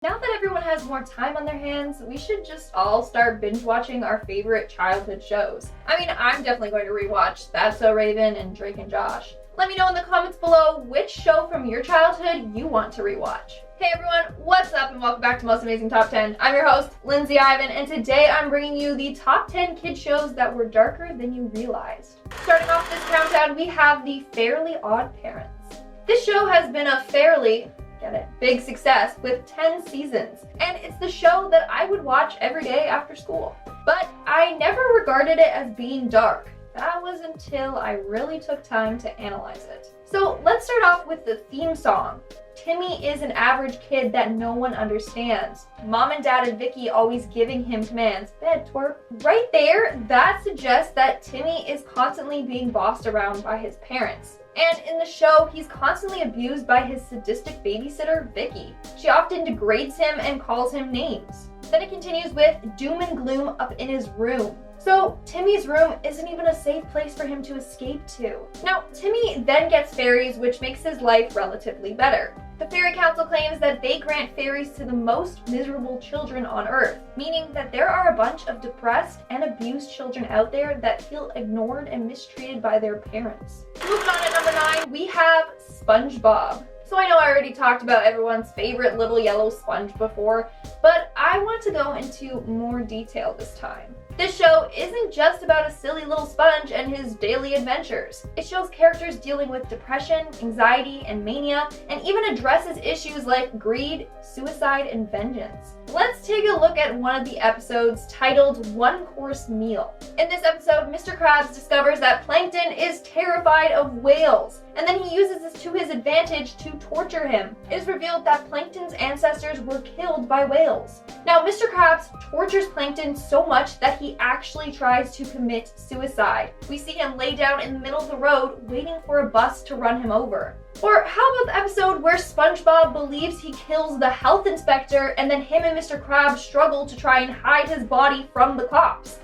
Now that everyone has more time on their hands, we should just all start binge watching our favorite childhood shows. I mean, I'm definitely going to rewatch That's So Raven and Drake and Josh. Let me know in the comments below which show from your childhood you want to rewatch. Hey everyone, what's up and welcome back to Most Amazing Top 10. I'm your host, Lindsay Ivan, and today I'm bringing you the top 10 kid shows that were darker than you realized. Starting off this countdown, we have the Fairly Odd Parents. This show has been a fairly, get it, big success with 10 seasons, and it's the show that I would watch every day after school. But I never regarded it as being dark. That was until I really took time to analyze it. So let's start off with the theme song. Timmy is an average kid that no one understands. Mom and Dad and Vicky always giving him commands. Bed, twerp. Right there, that suggests that Timmy is constantly being bossed around by his parents. And in the show, he's constantly abused by his sadistic babysitter, Vicky. She often degrades him and calls him names. Then it continues with doom and gloom up in his room. So Timmy's room isn't even a safe place for him to escape to. Now, Timmy then gets fairies, which makes his life relatively better. The Fairy Council claims that they grant fairies to the most miserable children on Earth, meaning that there are a bunch of depressed and abused children out there that feel ignored and mistreated by their parents. Moving on at number 9, we have SpongeBob. So I know I already talked about everyone's favorite little yellow sponge before, but I want to go into more detail this time. This show isn't just about a silly little sponge and his daily adventures. It shows characters dealing with depression, anxiety, and mania, and even addresses issues like greed, suicide, and vengeance. Let's take a look at one of the episodes titled One Course Meal. In this episode, Mr. Krabs discovers that Plankton is terrified of whales, and then he uses this to his advantage to torture him. It is revealed that Plankton's ancestors were killed by whales. Now, Mr. Krabs tortures Plankton so much that he actually tries to commit suicide. We see him lay down in the middle of the road waiting for a bus to run him over. Or how about the episode where SpongeBob believes he kills the health inspector and then him and Mr. Krabs struggle to try and hide his body from the cops?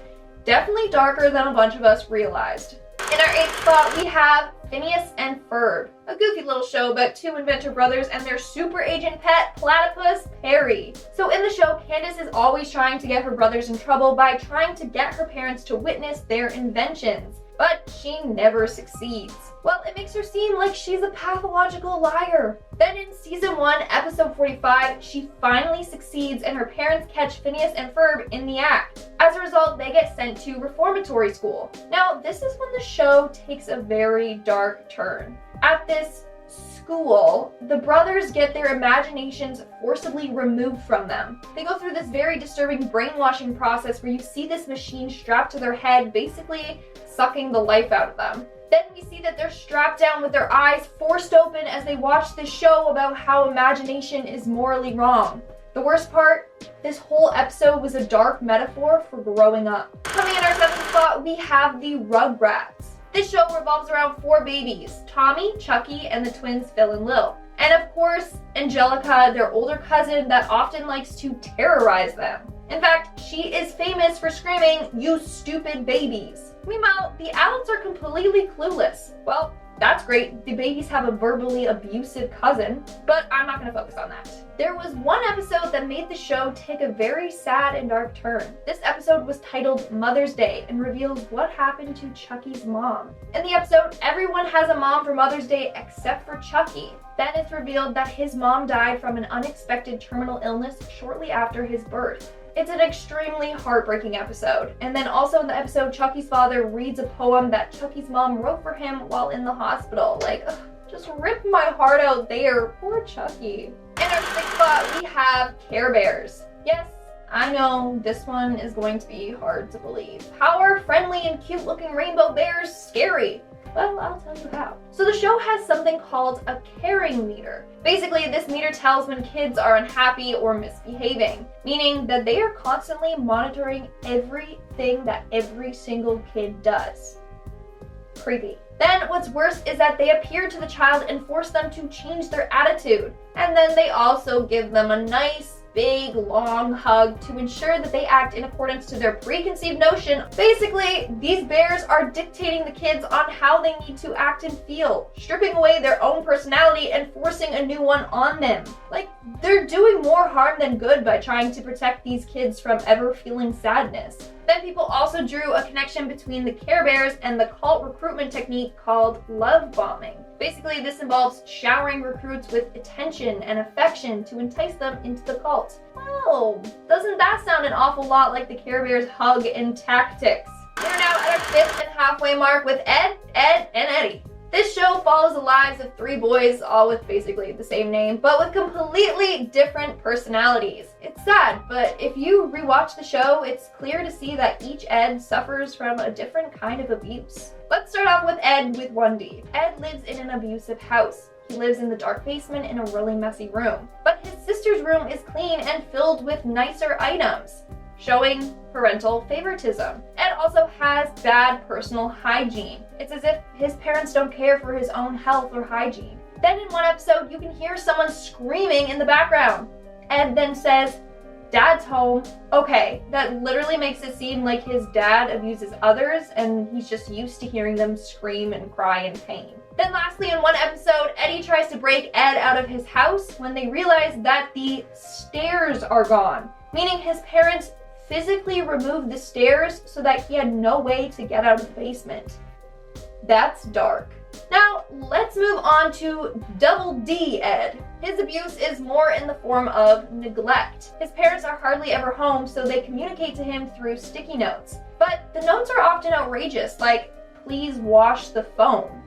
Definitely darker than a bunch of us realized. In our 8th spot, we have Phineas and Ferb, a goofy little show about two inventor brothers and their super agent pet, platypus Perry. So in the show, Candace is always trying to get her brothers in trouble by trying to get her parents to witness their inventions, but she never succeeds. Well, it makes her seem like she's a pathological liar. Then in season 1, episode 45, she finally succeeds and her parents catch Phineas and Ferb in the act. As a result, they get sent to reformatory school. Now, this is when the show takes a very dark turn. At this school, the brothers get their imaginations forcibly removed from them. They go through this very disturbing brainwashing process where you see this machine strapped to their head, basically sucking the life out of them. Then we see that they're strapped down with their eyes forced open as they watch this show about how imagination is morally wrong. The worst part, this whole episode was a dark metaphor for growing up. Coming in our 7th spot, we have the RUGRATS. This show revolves around 4 babies, Tommy, Chucky, and the twins Phil and Lil. And of course, Angelica, their older cousin that often likes to terrorize them. In fact, she is famous for screaming, "You stupid babies." Meanwhile, the adults are completely clueless. Well, that's great. The babies have a verbally abusive cousin, but I'm not going to focus on that. There was one episode that made the show take a very sad and dark turn. This episode was titled Mother's Day and reveals what happened to Chucky's mom. In the episode, everyone has a mom for Mother's Day except for Chucky. Then it's revealed that his mom died from an unexpected terminal illness shortly after his birth. It's an extremely heartbreaking episode. And then also in the episode, Chucky's father reads a poem that Chucky's mom wrote for him while in the hospital. Like, ugh, just rip my heart out there. Poor Chucky. In our 6th spot, we have CAREBEARS. Yes, I know this one is going to be hard to believe. How are friendly and cute looking rainbow bears scary? Well, I'll tell you how. So the show has something called a caring meter. Basically, this meter tells when kids are unhappy or misbehaving, meaning that they are constantly monitoring everything that every single kid does. Creepy. Then what's worse is that they appear to the child and force them to change their attitude. And then they also give them a nice big, long hug to ensure that they act in accordance to their preconceived notion. Basically, these bears are dictating the kids on how they need to act and feel, stripping away their own personality and forcing a new one on them. Like, they're doing more harm than good by trying to protect these kids from ever feeling sadness. Then people also drew a connection between the Care Bears and the cult recruitment technique called love bombing. Basically, this involves showering recruits with attention and affection to entice them into the cult. Well, doesn't that sound an awful lot like the Care Bears hug and tactics? We're now at our 5th and halfway mark with Ed, and Eddie. This show follows the lives of 3 boys, all with basically the same name, but with completely different personalities. It's sad, but if you rewatch the show, it's clear to see that each Ed suffers from a different kind of abuse. Let's start off with Ed with 1D. Ed lives in an abusive house. He lives in the dark basement in a really messy room. But his sister's room is clean and filled with nicer items, showing parental favoritism. Ed also has bad personal hygiene. It's as if his parents don't care for his own health or hygiene. Then in one episode, you can hear someone screaming in the background. Ed then says, "Dad's home." Okay, that literally makes it seem like his dad abuses others and he's just used to hearing them scream and cry in pain. Then lastly, in one episode, Eddie tries to break Ed out of his house when they realize that the stairs are gone, meaning his parents physically removed the stairs so that he had no way to get out of the basement. That's dark. Now, let's move on to Double D Ed. His abuse is more in the form of neglect. His parents are hardly ever home, so they communicate to him through sticky notes. But the notes are often outrageous, like, "Please wash the phone."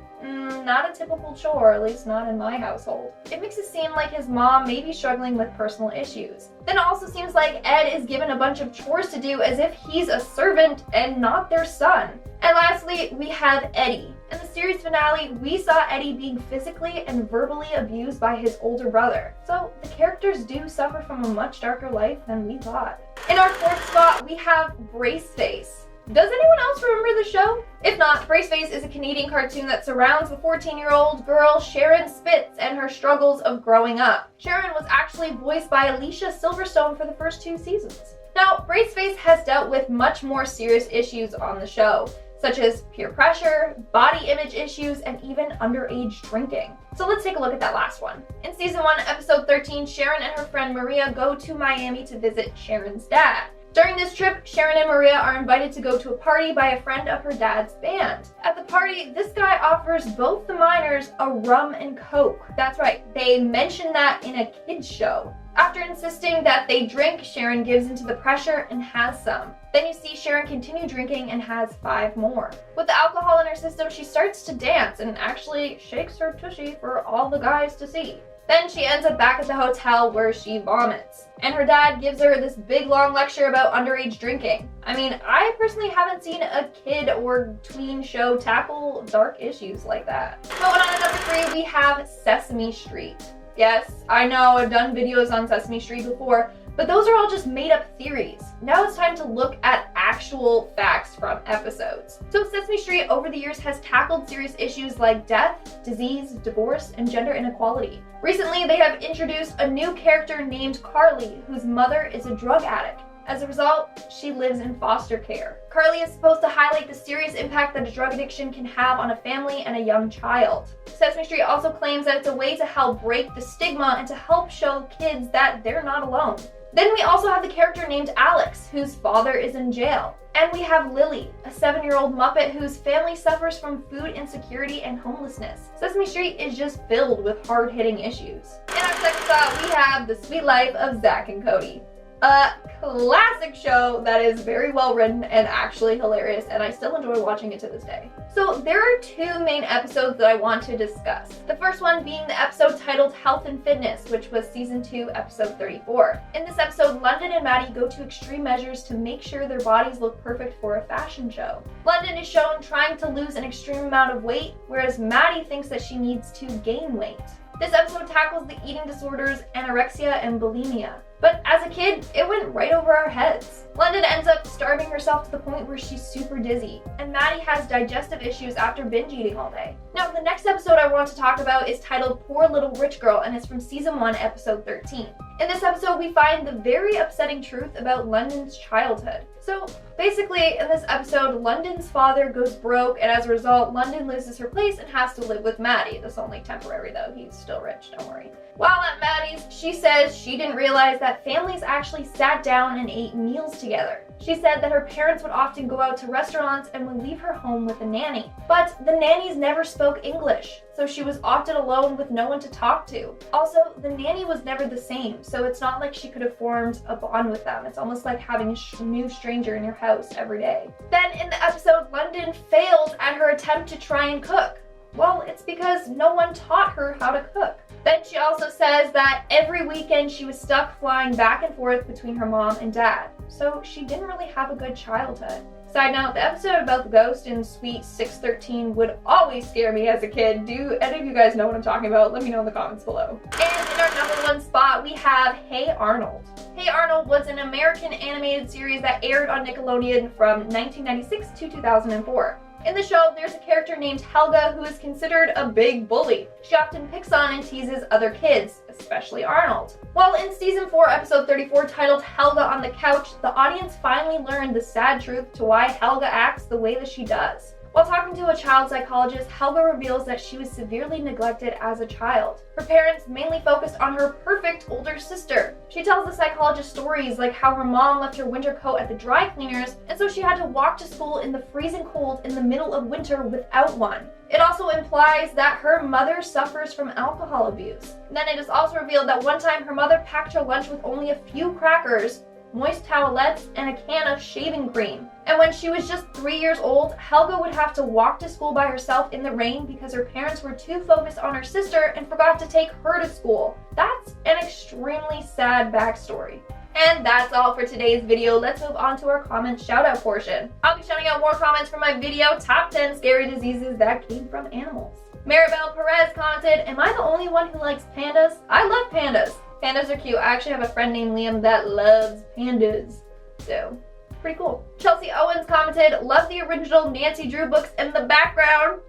Not a typical chore, at least not in my household. It makes it seem like his mom may be struggling with personal issues. Then it also seems like Ed is given a bunch of chores to do as if he's a servant and not their son. And lastly, we have Eddie. In the series finale, we saw Eddie being physically and verbally abused by his older brother. So the characters do suffer from a much darker life than we thought. In our 4th spot, we have Braceface. Does anyone else remember the show? If not, Braceface is a Canadian cartoon that surrounds the 14-year-old girl Sharon Spitz and her struggles of growing up. Sharon was actually voiced by Alicia Silverstone for the first 2 seasons. Now, Braceface has dealt with much more serious issues on the show, such as peer pressure, body image issues, and even underage drinking. So let's take a look at that last one. In season 1, episode 13, Sharon and her friend Maria go to Miami to visit Sharon's dad. During this trip, Sharon and Maria are invited to go to a party by a friend of her dad's band. At the party, this guy offers both the minors a rum and coke. That's right, they mention that in a kids show. After insisting that they drink, Sharon gives into the pressure and has some. Then you see Sharon continue drinking and has 5 more. With the alcohol in her system, she starts to dance and actually shakes her tushy for all the guys to see. Then she ends up back at the hotel where she vomits. And her dad gives her this big long lecture about underage drinking. I mean, I personally haven't seen a kid or tween show tackle dark issues like that. Moving on to number 3, we have Sesame Street. Yes, I know I've done videos on Sesame Street before, but those are all just made up theories. Now it's time to look at actual facts from episodes. So Sesame Street over the years has tackled serious issues like death, disease, divorce, and gender inequality. Recently, they have introduced a new character named Carly, whose mother is a drug addict. As a result, she lives in foster care. Carly is supposed to highlight the serious impact that a drug addiction can have on a family and a young child. Sesame Street also claims that it's a way to help break the stigma and to help show kids that they're not alone. Then we also have the character named Alex, whose father is in jail. And we have Lily, a 7-year-old Muppet whose family suffers from food insecurity and homelessness. Sesame Street is just filled with hard-hitting issues. In our 2nd spot, we have The Sweet Life of Zack and Cody. A classic show that is very well written and actually hilarious, and I still enjoy watching it to this day. So there are 2 main episodes that I want to discuss. The first one being the episode titled Health and Fitness, which was season 2, episode 34. In this episode, London and Maddie go to extreme measures to make sure their bodies look perfect for a fashion show. London is shown trying to lose an extreme amount of weight, whereas Maddie thinks that she needs to gain weight. This episode tackles the eating disorders, anorexia, and bulimia. But as a kid, it went right over our heads. London ends up starving herself to the point where she's super dizzy, and Maddie has digestive issues after binge eating all day. Now, the next episode I want to talk about is titled Poor Little Rich Girl, and it's from season 1, episode 13. In this episode, we find the very upsetting truth about London's childhood. So basically, in this episode, London's father goes broke, and as a result, London loses her place and has to live with Maddie. That's only temporary though, he's still rich, don't worry. While at Maddie's, she says she didn't realize that families actually sat down and ate meals together. She said that her parents would often go out to restaurants and would leave her home with a nanny. But the nannies never spoke English, so she was often alone with no one to talk to. Also, the nanny was never the same, so it's not like she could have formed a bond with them. It's almost like having a new stranger in your house every day. Then in the episode, London fails at her attempt to try and cook. Well, it's because no one taught her how to cook. Then she also says that every weekend she was stuck flying back and forth between her mom and dad. So she didn't really have a good childhood. Side note, the episode about the ghost in Suite 613 would always scare me as a kid. Do any of you guys know what I'm talking about? Let me know in the comments below. And in our #1 spot, we have Hey Arnold. Hey Arnold was an American animated series that aired on Nickelodeon from 1996 to 2004. In the show, there's a character named Helga who is considered a big bully. She often picks on and teases other kids, especially Arnold. Well, in season 4, episode 34, titled Helga on the Couch, the audience finally learned the sad truth to why Helga acts the way that she does. While talking to a child psychologist, Helga reveals that she was severely neglected as a child. Her parents mainly focused on her perfect older sister. She tells the psychologist stories like how her mom left her winter coat at the dry cleaners, and so she had to walk to school in the freezing cold in the middle of winter without one. It also implies that her mother suffers from alcohol abuse. Then it is also revealed that one time her mother packed her lunch with only a few crackers, moist towelettes, and a can of shaving cream. And when she was just 3 years old, Helga would have to walk to school by herself in the rain because her parents were too focused on her sister and forgot to take her to school. That's an extremely sad backstory. And that's all for today's video. Let's move on to our comment shout-out portion. I'll be shouting out more comments from my video, Top 10 Scary Diseases That Came From Animals. Maribel Perez commented, "Am I the only one who likes pandas? I love pandas. Pandas are cute. I actually have a friend named Liam that loves pandas. So, pretty cool." Chelsea Owens commented, "Love the original Nancy Drew books in the background."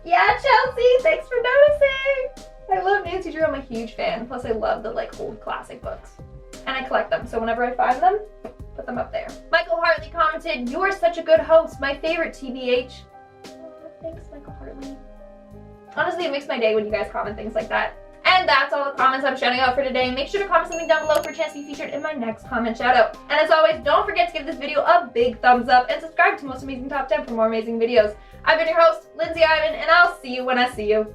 Yeah, Chelsea, thanks for noticing. I love Nancy Drew. I'm a huge fan. Plus, I love the old classic books. And I collect them, so whenever I find them, put them up there. Michael Hartley commented, "You are such a good host. My favorite, TBH." Oh, thanks, Michael Hartley. Honestly, it makes my day when you guys comment things like that. And that's all the comments I'm shouting out for today. Make sure to comment something down below for a chance to be featured in my next comment shout out. And as always, don't forget to give this video a big thumbs up and subscribe to Most Amazing Top 10 for more amazing videos. I've been your host, Lindsay Ivan, and I'll see you when I see you.